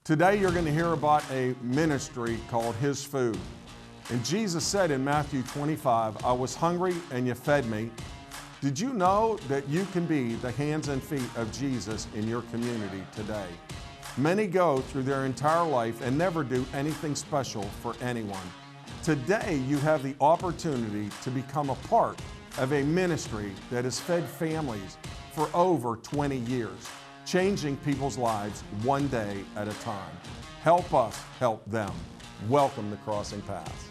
Today you're going to hear about a ministry called His Food. And Jesus said in Matthew 25, I was hungry and you fed me. Did you know that you can be the hands and feet of Jesus in your community today? Many go through their entire life and never do anything special for anyone. Today you have the opportunity to become a part of a ministry that has fed families for over 20 years, changing people's lives one day at a time. Help us help them. Welcome to Crossing Paths.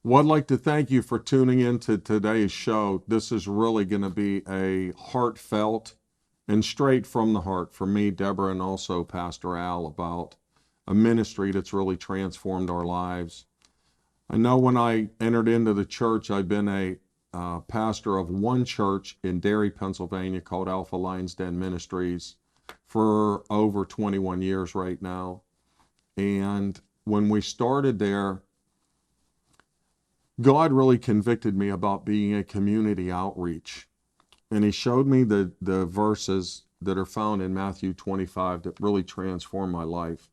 Well, I'd like to thank you for tuning in to today's show. This is really going to be a heartfelt and straight from the heart for me, Deborah, and also Pastor Al, about a ministry that's really transformed our lives. I know when I entered into the church, I've been a pastor of one church in Derry, Pennsylvania called Alpha Lion's Den Ministries for over 21 years right now. And when we started there, God really convicted me about being a community outreach. And He showed me the verses that are found in Matthew 25 that really transformed my life.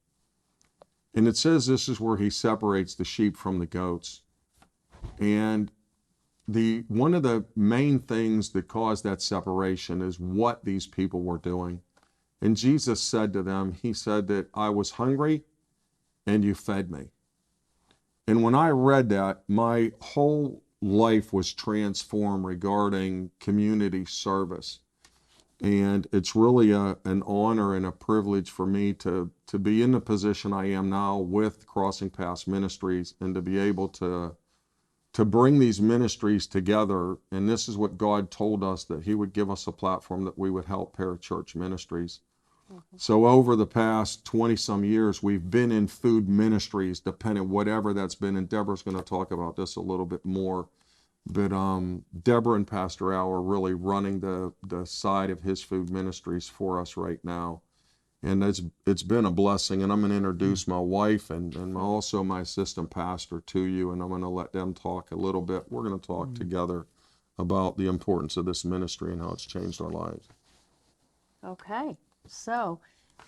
And it says this is where He separates the sheep from the goats. And one of the main things that caused that separation is what these people were doing. And Jesus said to them, He said that I was hungry and you fed me. And when I read that, my whole life was transformed regarding community service. And it's really an honor and a privilege for me to be in the position I am now with Crossing Paths Ministries and to be able to bring these ministries together. And this is what God told us, that He would give us a platform that we would help parachurch ministries. Mm-hmm. So over the past 20-some years, we've been in food ministries, depending whatever that's been. And Deborah's going to talk about this a little bit more. But Deborah and Pastor Al are really running the side of His Food Ministries for us right now. And it's been a blessing. And I'm going to introduce my wife and also my assistant pastor to you. And I'm going to let them talk a little bit. We're going to talk together about the importance of this ministry and how it's changed our lives. Okay. So,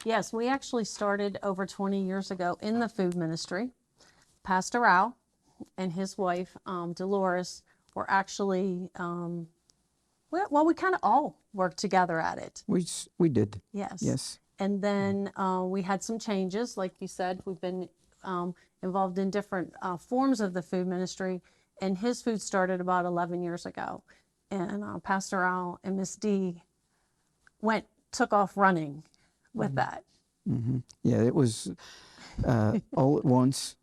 yes, we actually started over 20 years ago in the food ministry. Pastor Al and his wife, Dolores, were actually, we kind of all worked together at it. We did. Yes. Yes. And then we had some changes. Like you said, we've been involved in different forms of the food ministry. And His Food started about 11 years ago. And Pastor Al and Miss D took off running with that. Mm-hmm. Yeah, it was all at once.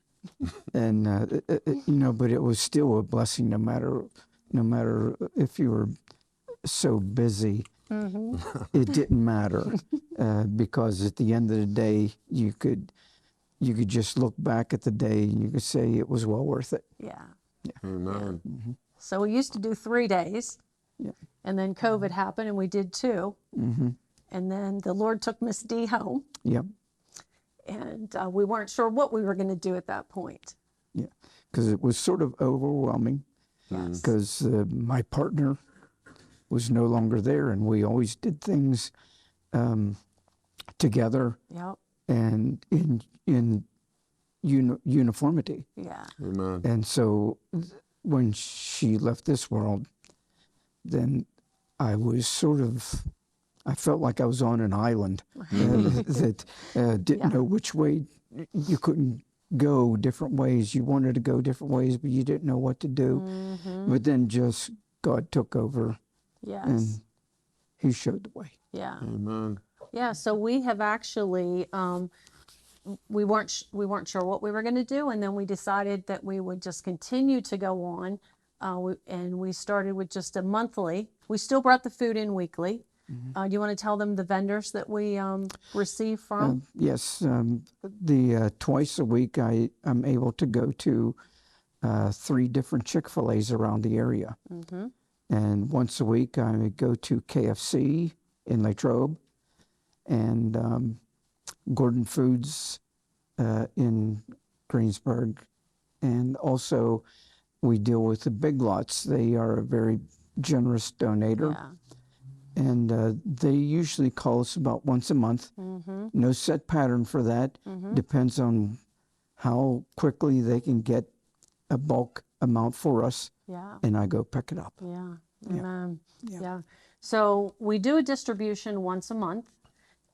And, but it was still a blessing no matter if you were so busy. Mm-hmm. It didn't matter because at the end of the day, you could just look back at the day and you could say it was well worth it. Yeah. Amen. Yeah. Mm-hmm. So we used to do 3 days. Yeah. And then COVID happened and we did 2. Mm-hmm. And then the Lord took Miss D home. Yep. And we weren't sure what we were going to do at that point. Yeah, because it was sort of overwhelming. Yes. Because my partner was no longer there, and we always did things together. Yep. And in uniformity. Yeah. Amen. And so when she left this world, then I felt like I was on an island that didn't know which way. You couldn't go different ways. You wanted to go different ways, but you didn't know what to do. Mm-hmm. But then just God took over. Yes. And He showed the way. Yeah. Amen. Yeah. So we have actually, we weren't sure what we were going to do, and then we decided that we would just continue to go on. And we started with just a monthly. We still brought the food in weekly. Mm-hmm. Do you want to tell them the vendors that we receive from? Yes. The twice a week I'm able to go to 3 different Chick-fil-A's around the area. Mm-hmm. And once a week I go to KFC in Latrobe and Gordon Foods in Greensburg. And also we deal with the Big Lots. They are a very generous donator. Yeah. And they usually call us about once a month. No set pattern for that. Depends on how quickly they can get a bulk amount for us, Yeah. and I go pick it up. Yeah. Yeah. Amen. Yeah. Yeah. So we do a distribution once a month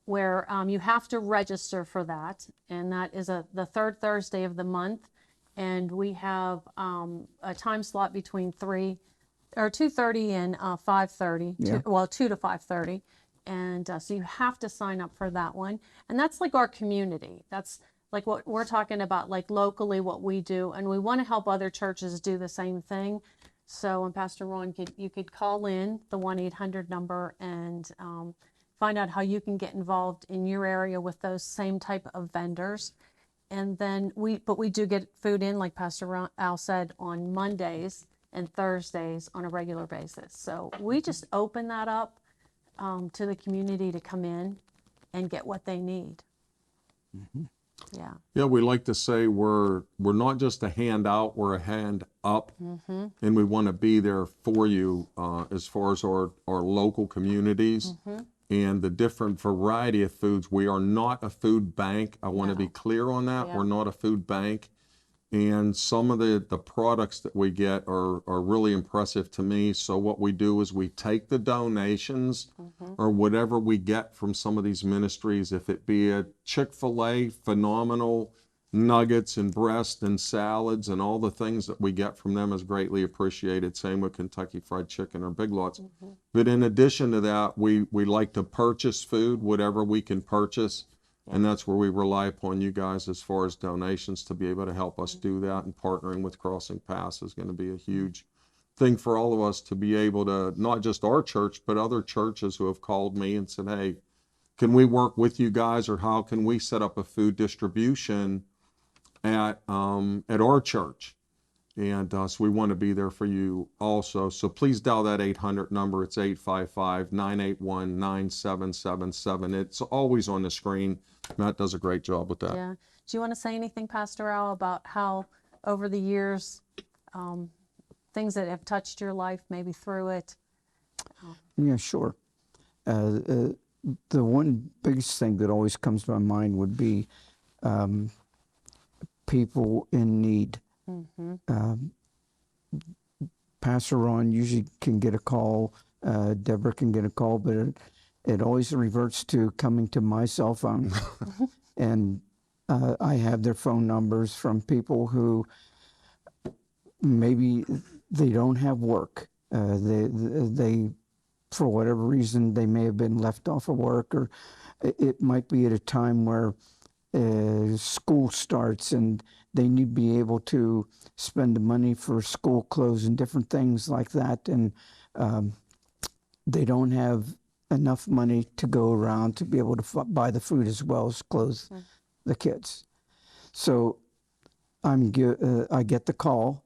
where you have to register for that, and that is the third Thursday of the month, and we have a time slot between 2:30 and 5:30. Yeah. 2 to 5:30, and so you have to sign up for that one, and that's like our community. That's like what we're talking about, like locally what we do, and we want to help other churches do the same thing. So, and Pastor Ron, you could call in the 1-800 number and find out how you can get involved in your area with those same type of vendors. And then we do get food in, like Pastor Al said, on Mondays and Thursdays on a regular basis. So we just open that up to the community to come in and get what they need. Yeah. Yeah, we like to say we're not just a hand out, we're a hand up, and we want to be there for you as far as our local communities and the different variety of foods. We are not a food bank. I want to be clear on that. Yeah. We're not a food bank. And some of the products that we get are really impressive to me. So what we do is we take the donations or whatever we get from some of these ministries, if it be a Chick-fil-A, phenomenal nuggets and breast and salads and all the things that we get from them is greatly appreciated. Same with Kentucky Fried Chicken or Big Lots. But in addition to that, we like to purchase food, whatever we can purchase. And that's where we rely upon you guys as far as donations to be able to help us do that. And partnering with Crossing Paths is going to be a huge thing for all of us to be able to, not just our church, but other churches who have called me and said, hey, can we work with you guys, or how can we set up a food distribution at our church? And so we want to be there for you also. So please dial that 800 number. It's 855-981-9777. It's always on the screen. Matt does a great job with that. Yeah. Do you want to say anything, Pastor Al, about how over the years, things that have touched your life, maybe through it? Yeah, sure. The one biggest thing that always comes to my mind would be people in need. Pastor Ron usually can get a call. Deborah can get a call, but it always reverts to coming to my cell phone. And I have their phone numbers from people who maybe they don't have work. They for whatever reason, they may have been left off of work, or it might be at a time where school starts and they need to be able to spend the money for school clothes and different things like that. And they don't have enough money to go around to be able to buy the food as well as clothe the kids. So I get the call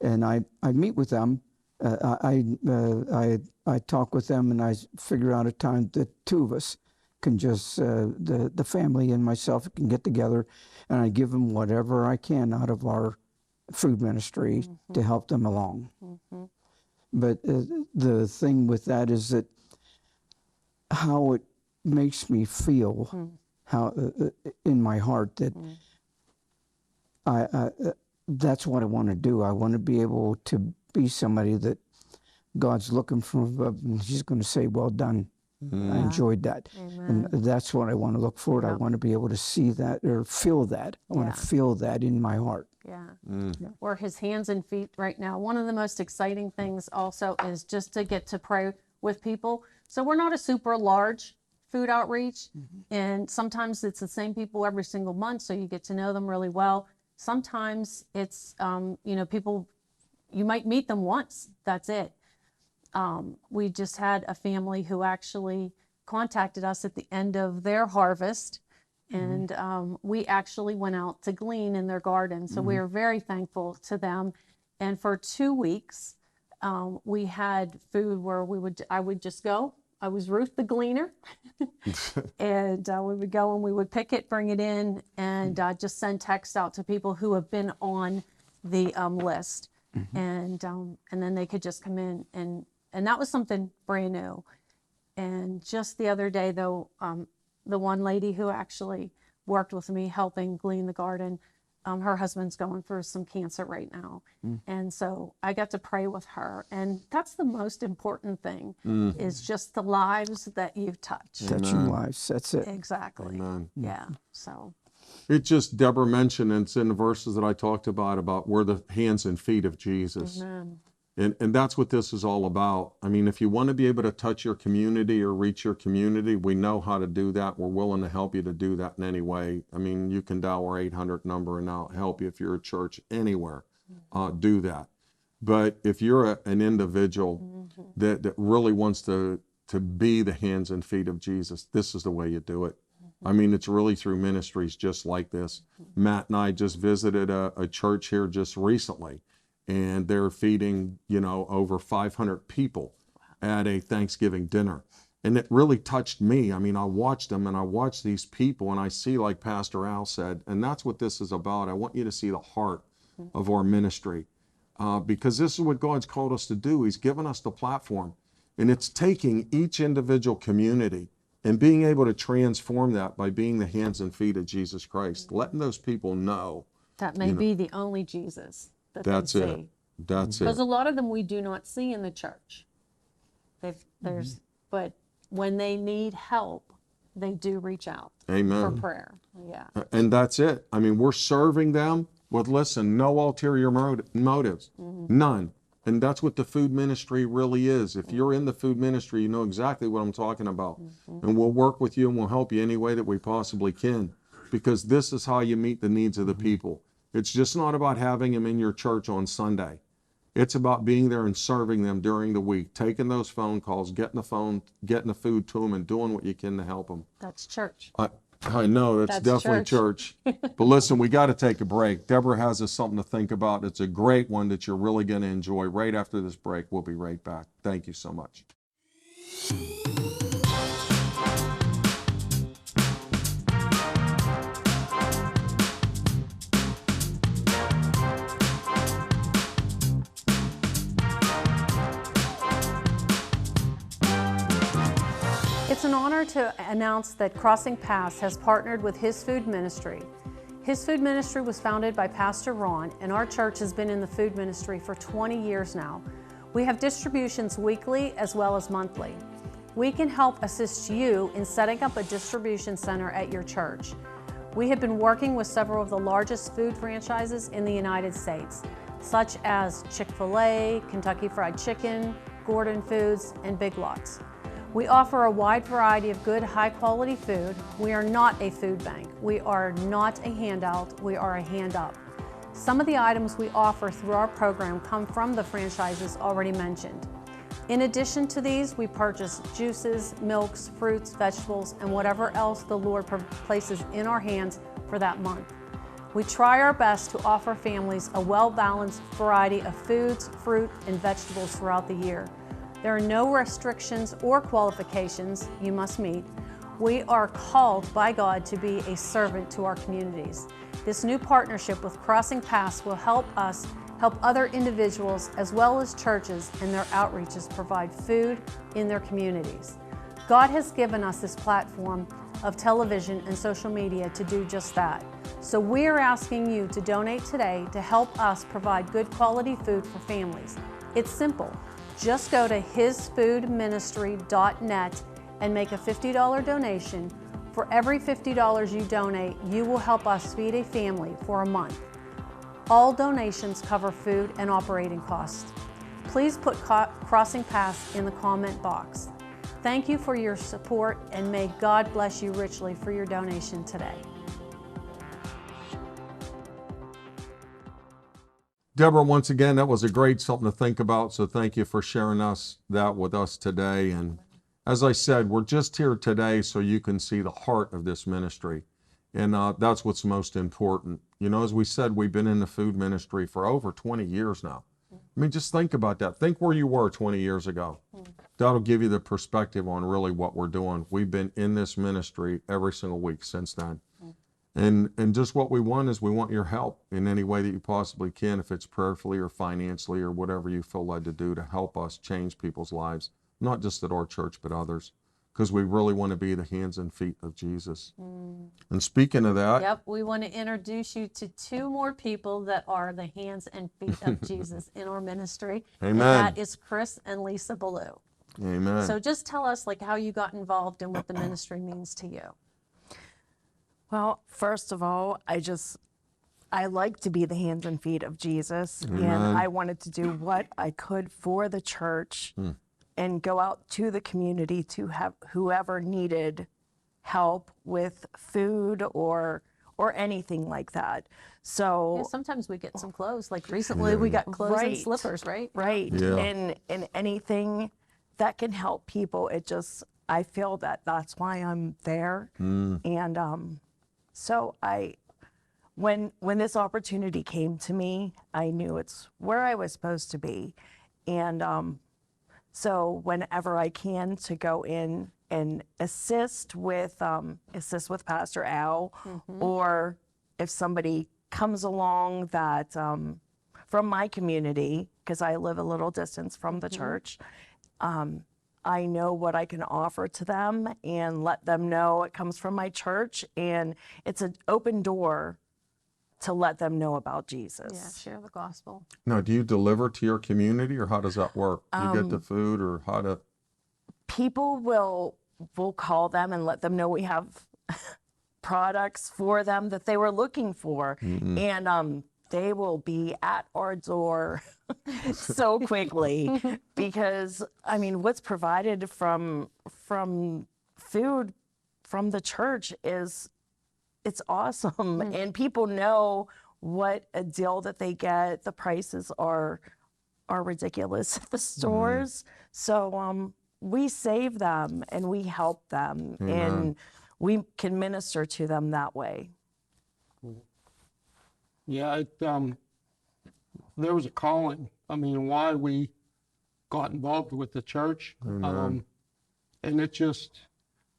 and I meet with them. I talk with them and I figure out a time that two of us can just, the family and myself can get together, and I give them whatever I can out of our food ministry to help them along. But the thing with that is that how it makes me feel, how in my heart that that's what I want to do. I want to be able to be somebody that God's looking for, and He's going to say, well done. I enjoyed that. Amen. And that's what I want to look for. I want to be able to see that or feel that. I want to feel that in my heart. Yeah. We're his hands and feet right now. One of the most exciting things also is just to get to pray with people. So we're not a super large food outreach, and sometimes it's the same people every single month, so you get to know them really well. Sometimes it's, people, you might meet them once, that's it. We just had a family who actually contacted us at the end of their harvest, and we actually went out to glean in their garden. So we are very thankful to them. And for 2 weeks, we had food where I would just go. I was Ruth the gleaner, and we would go and we would pick it, bring it in, and just send texts out to people who have been on the list, and then they could just come in and and that was something brand new. And just the other day, though, the one lady who actually worked with me helping glean the garden, her husband's going through some cancer right now. And so I got to pray with her. And that's the most important thing, is just the lives that you've touched. Touching lives. That's it. Exactly. Amen. Yeah. So, It just, Deborah mentioned, and it's in the verses that I talked about we're the hands and feet of Jesus. amen. And that's what this is all about. I mean, if you want to be able to touch your community or reach your community, we know how to do that. We're willing to help you to do that in any way. I mean, you can dial our 800 number and I'll help you if you're a church anywhere. Do that. But if you're an individual that really wants to be the hands and feet of Jesus, this is the way you do it. I mean, it's really through ministries just like this. Matt and I just visited a church here just recently, and they're feeding, over 500 people at a Thanksgiving dinner. And it really touched me. I mean, I watched them and I watched these people and I see, like Pastor Al said, and that's what this is about. I want you to see the heart of our ministry, because this is what God's called us to do. He's given us the platform, and it's taking each individual community and being able to transform that by being the hands and feet of Jesus Christ, letting those people know. That may be the only Jesus that That's they it. see. That's Because it. a lot of them we do not see in the church. But when they need help, they do reach out for Amen. prayer. Yeah. And that's it. I mean, we're serving them with, listen, no ulterior motives, none. And that's what the food ministry really is. If you're in the food ministry, you know exactly what I'm talking about. And we'll work with you and we'll help you any way that we possibly can, because this is how you meet the needs of the people. It's just not about having them in your church on Sunday. It's about being there and serving them during the week, taking those phone calls, getting the food to them, and doing what you can to help them. That's church. I know, that's definitely church. But listen, we got to take a break. Deborah has us something to think about. It's a great one that you're really going to enjoy. Right after this break, we'll be right back. Thank you so much. It's an honor to announce that Crossing Paths has partnered with His Food Ministry. His Food Ministry was founded by Pastor Ron, and our church has been in the food ministry for 20 years now. We have distributions weekly as well as monthly. We can help assist you in setting up a distribution center at your church. We have been working with several of the largest food franchises in the United States, such as Chick-fil-A, Kentucky Fried Chicken, Gordon Foods, and Big Lots. We offer a wide variety of good, high-quality food. We are not a food bank. We are not a handout. We are a hand-up. Some of the items we offer through our program come from the franchises already mentioned. In addition to these, we purchase juices, milks, fruits, vegetables, and whatever else the Lord places in our hands for that month. We try our best to offer families a well-balanced variety of foods, fruit, and vegetables throughout the year. There are no restrictions or qualifications you must meet. We are called by God to be a servant to our communities. This new partnership with Crossing Paths will help us help other individuals as well as churches in their outreaches provide food in their communities. God has given us this platform of television and social media to do just that. So we are asking you to donate today to help us provide good quality food for families. It's simple. Just go to hisfoodministry.net and make a $50 donation. For every $50 you donate, you will help us feed a family for a month. All donations cover food and operating costs. Please put Crossing Paths in the comment box. Thank you for your support, and may God bless you richly for your donation today. Deborah, once again, that was a great something to think about. So thank you for sharing that with us today. And as I said, we're just here today so you can see the heart of this ministry. And that's what's most important. You know, as we said, we've been in the food ministry for over 20 years now. I mean, just think about that. Think where you were 20 years ago. That'll give you the perspective on really what we're doing. We've been in this ministry every single week since then. And just what we want is we want your help in any way that you possibly can, if it's prayerfully or financially or whatever you feel led to do to help us change people's lives, not just at our church, but others, because we really want to be the hands and feet of Jesus. And speaking of that, Yep, we want to introduce you to two more people that are the hands and feet of Jesus in our ministry. Amen. And that is Chris and Lisa Ballou. amen. So just tell us like how you got involved and what the ministry means to you. Well, first of all, I like to be the hands and feet of Jesus, Amen. and I wanted to do what I could for the church and go out to the community to have whoever needed help with food or anything like that. Yeah, So sometimes we get some clothes. Like recently we got clothes and Right. slippers, right? right, Yeah. and anything that can help people, I feel that that's why I'm there. And so when this opportunity came to me, I knew it's where I was supposed to be. And so whenever I can to go in and assist with Pastor Al, or if somebody comes along that from my community, because I live a little distance from the church, I know what I can offer to them and let them know it comes from my church, and it's an open door to let them know about Jesus. Yeah, share the gospel. Now, do you deliver to your community, or how does that work? You get the food, or how to? People will call them and let them know we have products for them that they were looking for, and they will be at our door so quickly, because I mean, what's provided from food from the church it's awesome, and people know what a deal that they get. The prices are ridiculous at the stores, so we save them and we help them, and we can minister to them that way. Yeah, there was a calling. I mean, why we got involved with the church. And it just,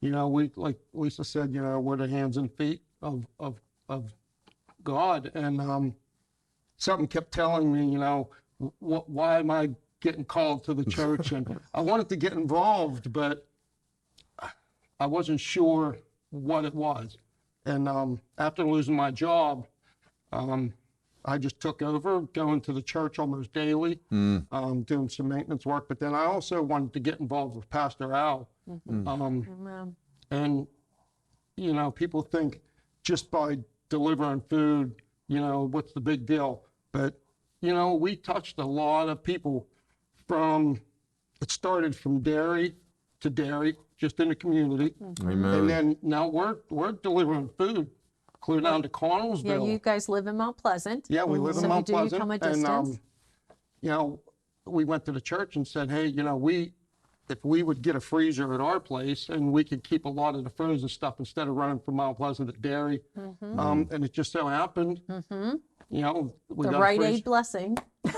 we, like Lisa said, we're the hands and feet of God. And something kept telling me, why am I getting called to the church? And I wanted to get involved, but I wasn't sure what it was. And after losing my job, I just took over going to the church almost daily, doing some maintenance work. But then I also wanted to get involved with Pastor Al. Amen. And, people think just by delivering food, what's the big deal? But, we touched a lot of people it started from dairy to dairy, just in the community. Amen. And then now we're delivering food clear down to Connellsville. Yeah, you guys live in Mount Pleasant. Yeah, we live So in we Mount do Pleasant. come a And, distance. we went to the church and said, hey, if we would get a freezer at our place and we could keep a lot of the frozen stuff instead of running from Mount Pleasant to dairy. And it just so happened, we The got a Rite freezer, Aid blessing.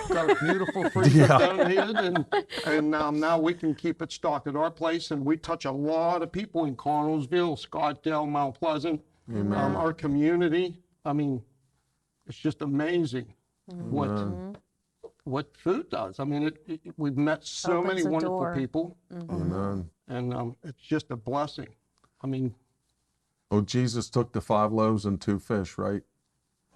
got a beautiful freezer donated, and now we can keep it stocked at our place, and we touch a lot of people in Connellsville, Scottsdale, Mount Pleasant, our community. I mean, it's just amazing what food does. I mean, we've met so many Opens a wonderful door. people, Amen. and it's just a blessing. I mean, Oh, Jesus took the 5 loaves and 2 fish, right?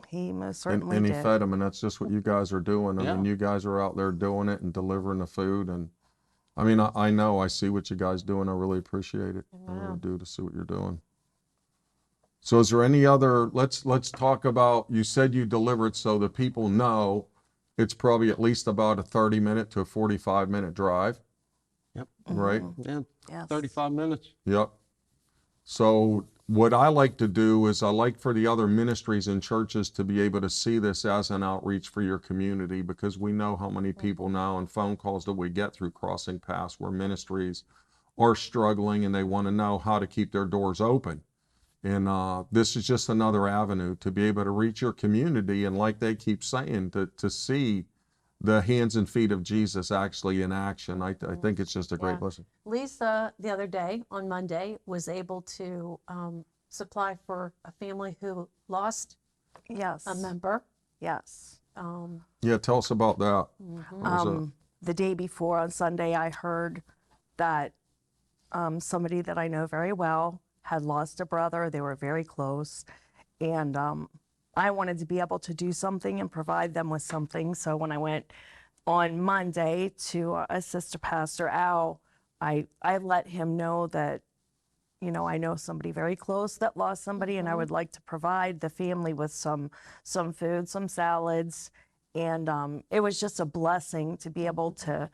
He most And, certainly and he did. fed them, and that's just what you guys are doing. I Yeah. mean, you guys are out there doing it and delivering the food. And I mean, I know, I see what you guys doing. I really appreciate it. I really do, to see what you're doing. So is there any other, let's talk about, you said you delivered, so the people know it's probably at least about a 30-minute to a 45-minute drive, yep, right? yeah, Yes. 35 minutes. Yep. So what I like to do is I like for the other ministries and churches to be able to see this as an outreach for your community, because we know how many people now and phone calls that we get through Crossing Paths where ministries are struggling and they want to know how to keep their doors open. And this is just another avenue to be able to reach your community, and like they keep saying, to see the hands and feet of Jesus actually in action. I think it's just a great Yeah. blessing. Lisa, the other day on Monday, was able to supply for a family who lost Yes. a member. Yes. Yeah, tell us about that. What was that? The day before on Sunday, I heard that somebody that I know very well had lost a brother. They were very close. And I wanted to be able to do something and provide them with something. So when I went on Monday to assist to Pastor Al, I let him know that, you know, I know somebody very close that lost somebody, and I would like to provide the family with some food, some salads. And it was just a blessing to be able to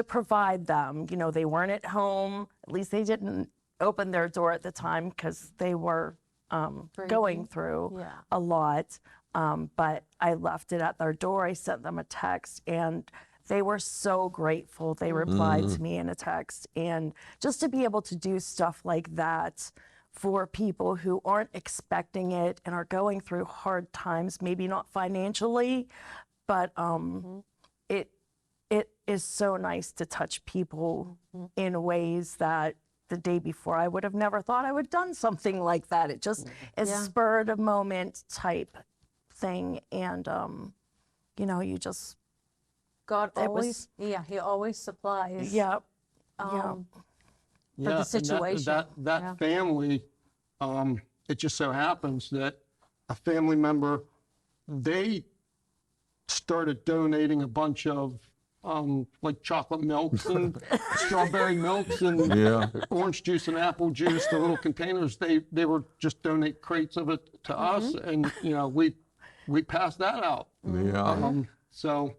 provide them. You know, they weren't at home. At least they didn't open their door at the time because they were going through Yeah. a lot. But I left it at their door. I sent them a text, and they were so grateful. They replied to me in a text. And just to be able to do stuff like that for people who aren't expecting it and are going through hard times, maybe not financially, but it is so nice to touch people in ways that the day before I would have never thought I would have done something like that. It just is Yeah. spurred a moment type thing. And, you know, you just, God It always, he always supplies. yeah. Um, Yeah, the and situation. that Yeah. family, it just so happens that a family member, they started donating a bunch of like chocolate milks and strawberry milks and Yeah. orange juice and apple juice, the little containers. They were just donate crates of it to us, and you know we passed that out. Yeah. So,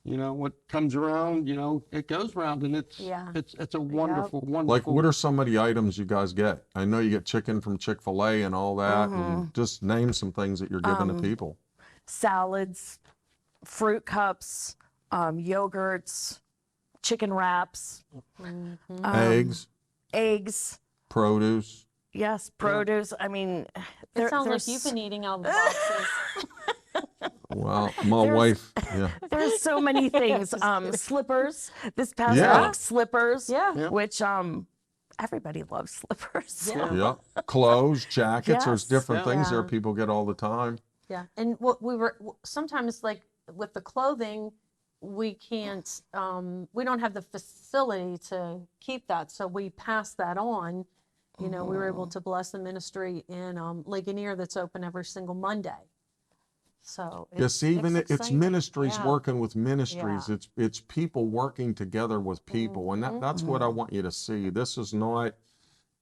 you know, what comes around, you know, it goes around, and it's Yeah. it's a wonderful, wonderful. Like, what are some of the items you guys get? I know you get chicken from Chick-fil-A and all that, and just name some things that you're giving to people. Salads, fruit cups, yogurts, chicken wraps, Eggs, eggs. produce. Yes, produce. I mean, it sounds like there's- you've been eating out of the boxes. Well, my wife, yeah. There's so many things. Slippers. This past Yeah. week, slippers. Yeah. Yeah. Which everybody loves slippers. Yeah. Yeah. Clothes, jackets, there's Yes. different things there Yeah. people get all the time. Yeah, and what we were sometimes like with the clothing, we can't, we don't have the facility to keep that, so we pass that on. You know, we were able to bless the ministry in Ligonier that's open every single Monday. So Yes, even it's exciting. ministries Yeah. working with ministries. Yeah. It's people working together with people, and that's what I want you to see. This is not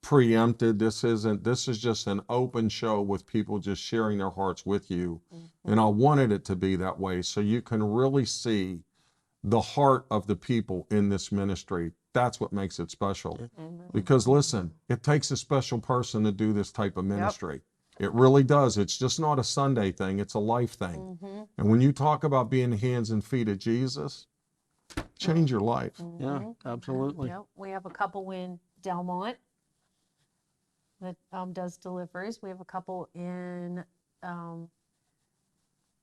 preempted. This is just an open show with people just sharing their hearts with you. And I wanted it to be that way so you can really see the heart of the people in this ministry. That's what makes it special. Because listen, it takes a special person to do this type of ministry. It really does. It's just not a Sunday thing, it's a life thing. And when you talk about being the hands and feet of Jesus, change your life. Yeah, absolutely. Yep, we have a couple in Delmont that does deliveries. We have a couple in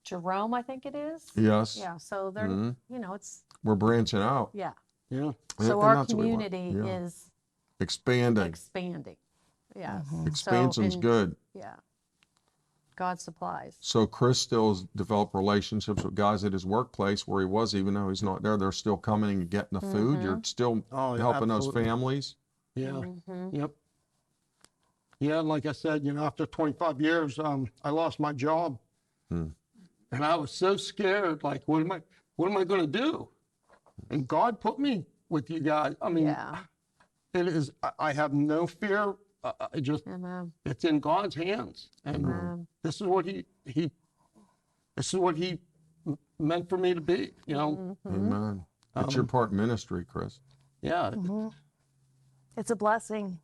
Jerome, I think it is. Yes. Yeah, so they're, you know, it's, We're branching out. yeah. Yeah. So And our that's what we want. community Yeah. is Expanding. expanding. Yes. Expansion's and- good. Yeah. God supplies. So Chris still has developed relationships with guys at his workplace where he was, even though he's not there. They're still coming and getting the food. You're still Oh, yeah, helping absolutely. those families. Yeah. Yep. Yeah, and like I said, you know, after 25 years, I lost my job, and I was so scared. Like, what am I going to do? And God put me with you guys. I mean, Yeah. it is. I have no fear. I just, Amen. it's in God's hands, and this is what this is what He meant for me to be. You know. Amen. It's your part ministry, Chris. Yeah. It's a blessing.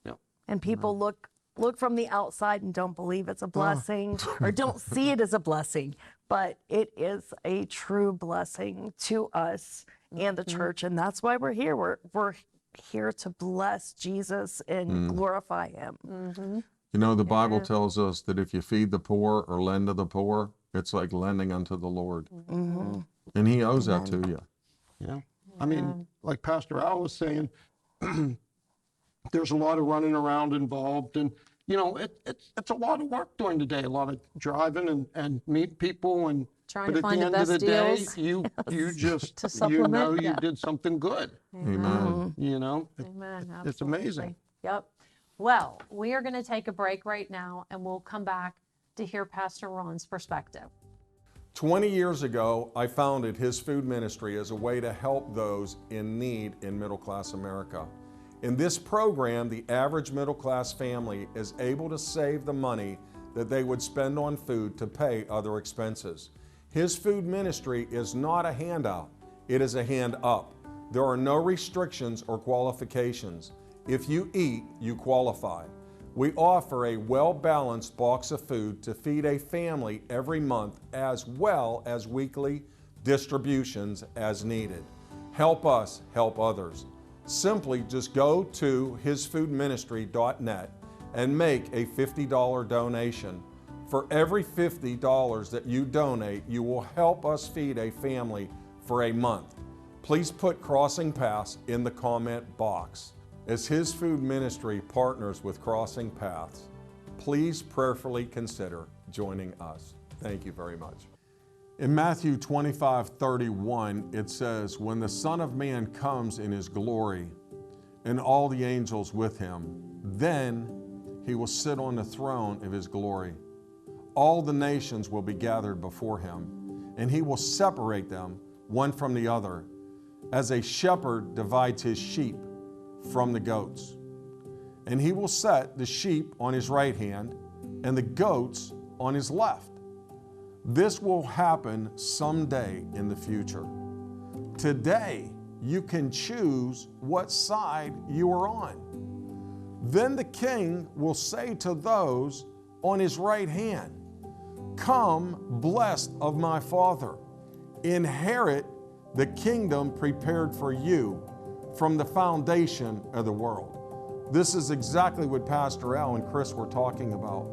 Yep. And people look from the outside and don't believe it's a blessing or don't see it as a blessing, but it is a true blessing to us and the church, and that's why we're here. We're here to bless Jesus and glorify him. You know, the Bible tells us that if you feed the poor or lend to the poor, it's like lending unto the Lord. And he owes that to you. Yeah. I mean, like Pastor Al was saying, there's a lot of running around involved, and you know, it's a lot of work during the day, a lot of driving and meet people and. Trying But to at find the the end of the best day, deals. you just, To you supplement, know, you yeah. did something good, Amen. you know? Amen. It's amazing. Absolutely. Yep. Well, we are going to take a break right now, and we'll come back to hear Pastor Ron's perspective. 20 years ago, I founded His Food Ministry as a way to help those in need in middle-class America. In this program, the average middle-class family is able to save the money that they would spend on food to pay other expenses. His Food Ministry is not a handout, it is a hand up. There are no restrictions or qualifications. If you eat, you qualify. We offer a well-balanced box of food to feed a family every month, as well as weekly distributions as needed. Help us help others. Simply just go to hisfoodministry.net and make a $50 donation. For every $50 that you donate, you will help us feed a family for a month. Please put Crossing Paths in the comment box. As His Food Ministry partners with Crossing Paths, please prayerfully consider joining us. Thank you very much. In Matthew 25:31, it says, "When the Son of Man comes in His glory and all the angels with Him, then He will sit on the throne of His glory. All the nations will be gathered before Him, and He will separate them one from the other, as a shepherd divides his sheep from the goats. And He will set the sheep on His right hand and the goats on His left." This will happen someday in the future. Today, you can choose what side you are on. Then the King will say to those on His right hand, "Come, blessed of my Father, inherit the kingdom prepared for you from the foundation of the world." This is exactly what Pastor Al and Chris were talking about,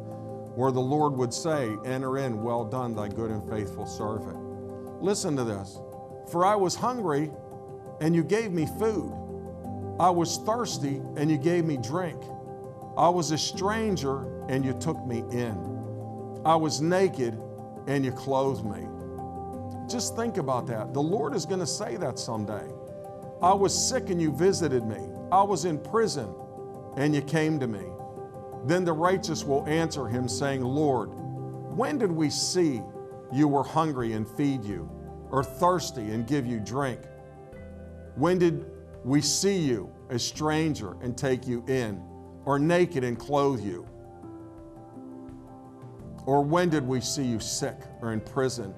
where the Lord would say, "Enter in, well done, thy good and faithful servant." Listen to this. "For I was hungry, and you gave me food. I was thirsty, and you gave me drink. I was a stranger, and you took me in. I was naked, and you clothed me." Just think about that. The Lord is going to say that someday. "I was sick, and you visited me. I was in prison, and you came to me." Then the righteous will answer Him, saying, "Lord, when did we see you were hungry and feed you, or thirsty and give you drink? When did we see you a stranger and take you in, or naked and clothe you? Or when did we see you sick or in prison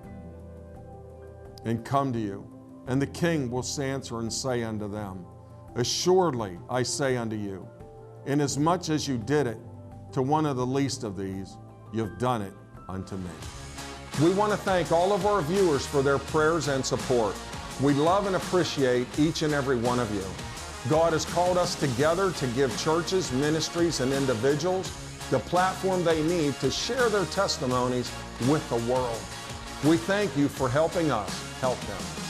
and come to you?" And the King will answer and say unto them, "Assuredly I say unto you, inasmuch as you did it to one of the least of these, you've done it unto me." We want to thank all of our viewers for their prayers and support. We love and appreciate each and every one of you. God has called us together to give churches, ministries, and individuals the platform they need to share their testimonies with the world. We thank you for helping us help them.